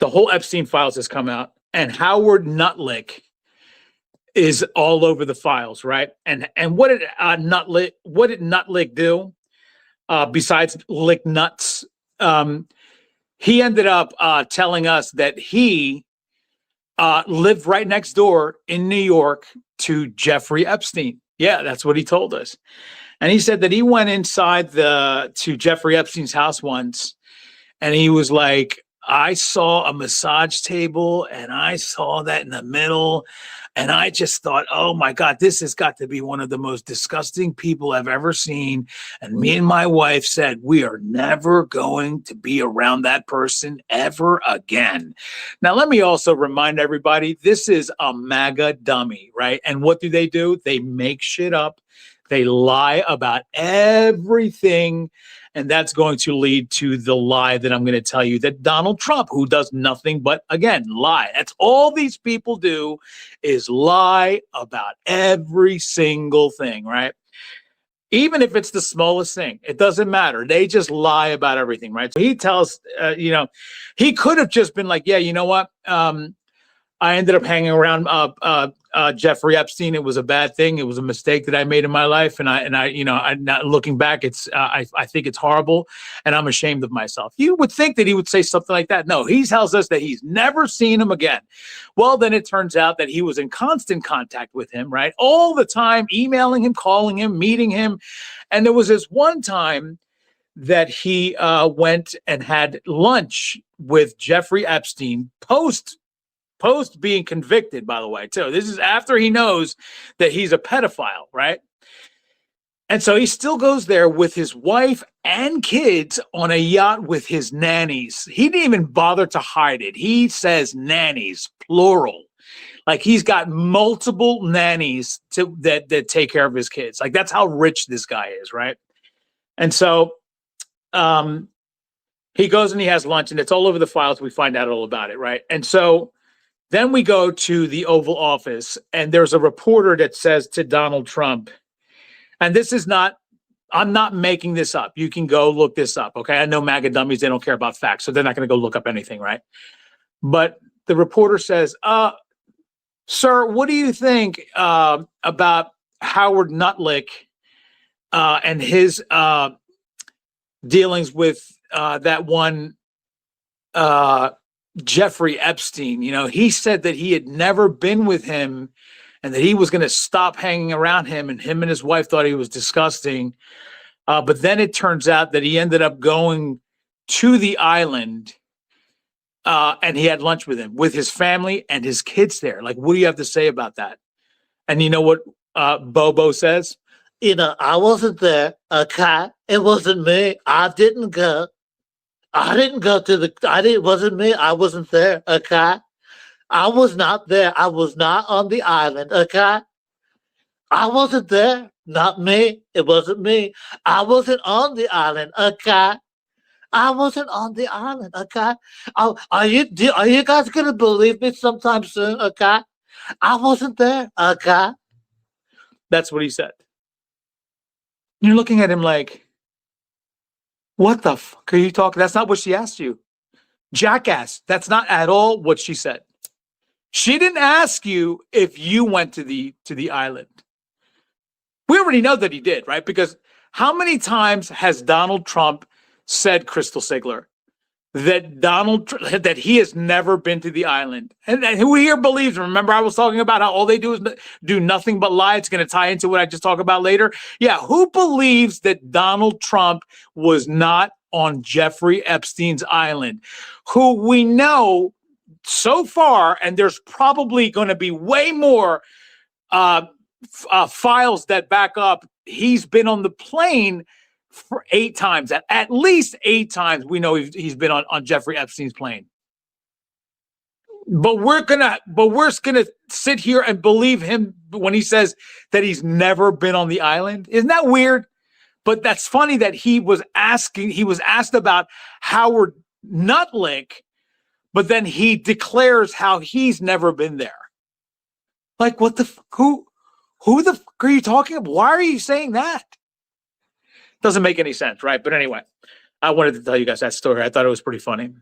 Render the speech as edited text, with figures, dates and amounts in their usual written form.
the whole Epstein files has come out, and Howard Nutlik is all over the files, right? And what did Nutlik do besides lick nuts? He ended up telling us that he lived right next door in New York to Jeffrey Epstein. Yeah, that's what he told us. And he said that he went inside to Jeffrey Epstein's house once, and he was like, I saw a massage table and I saw that in the middle. And I just thought, oh my God, this has got to be one of the most disgusting people I've ever seen. And me and my wife said, we are never going to be around that person ever again. Now, let me also remind everybody, this is a MAGA dummy, right? And what do? They make shit up. They lie about everything. And that's going to lead to the lie that I'm going to tell you, that Donald Trump, who does nothing but, again, lie. That's all these people do, is lie about every single thing, right? Even if it's the smallest thing, it doesn't matter. They just lie about everything, right? So he tells, he could have just been like, yeah, you know what? I ended up hanging around Jeffrey Epstein. It was a bad thing. It was a mistake that I made in my life, and I'm not looking back. I think it's horrible, and I'm ashamed of myself. You would think that he would say something like that. No, he tells us that he's never seen him again. Well, then it turns out that he was in constant contact with him, right, all the time, emailing him, calling him, meeting him, and there was this one time that he went and had lunch with Jeffrey Epstein post being convicted, by the way, too. This is after he knows that he's a pedophile, right? And so he still goes there with his wife and kids on a yacht with his nannies. He didn't even bother to hide it. He says nannies, plural. Like he's got multiple nannies that take care of his kids. Like that's how rich this guy is, right? And so he goes and he has lunch, and it's all over the files. We find out all about it, right? And so then we go to the Oval Office, and there's a reporter that says to Donald Trump, and this is not, I'm not making this up. You can go look this up, okay? I know MAGA dummies, they don't care about facts, so they're not going to go look up anything, right? But the reporter says, sir, what do you think about Howard Nutlik and his dealings with that one Jeffrey Epstein? You know, he said that he had never been with him and that he was going to stop hanging around him, and him and his wife thought he was disgusting. But then it turns out that he ended up going to the island and he had lunch with him, with his family and his kids there. Like, what do you have to say about that? And you know what Bobo says? I wasn't there, okay? It wasn't me. I didn't go. It wasn't me. I wasn't there, okay? I was not there. I was not on the island, okay? I wasn't there. Not me. It wasn't me. I wasn't on the island, okay? I wasn't on the island, okay? Are you guys going to believe me sometime soon, okay? I wasn't there, okay? That's what he said. You're looking at him like, what the fuck are you talking? That's not what she asked you. Jackass. That's not at all what she said. She didn't ask you if you went to the island. We already know that he did, right? Because how many times has Donald Trump said, Crystal Sigler, that he has never been to the island? And who here believes? Remember, I was talking about how all they do is do nothing but lie. It's going to tie into what I just talked about later. Yeah, who believes that Donald Trump was not on Jeffrey Epstein's island? Who we know so far, and there's probably going to be way more files that back up, he's been on the plane for 8 times, at least 8 times. We know he's been on Jeffrey Epstein's plane. But we're gonna sit here and believe him when he says that he's never been on the island. Isn't that weird? But that's funny that he was asked about Howard Nutlik, but then he declares how he's never been there. Like, what the who the fuck are you talking about? Why are you saying that? Doesn't make any sense, right? But anyway, I wanted to tell you guys that story. I thought it was pretty funny.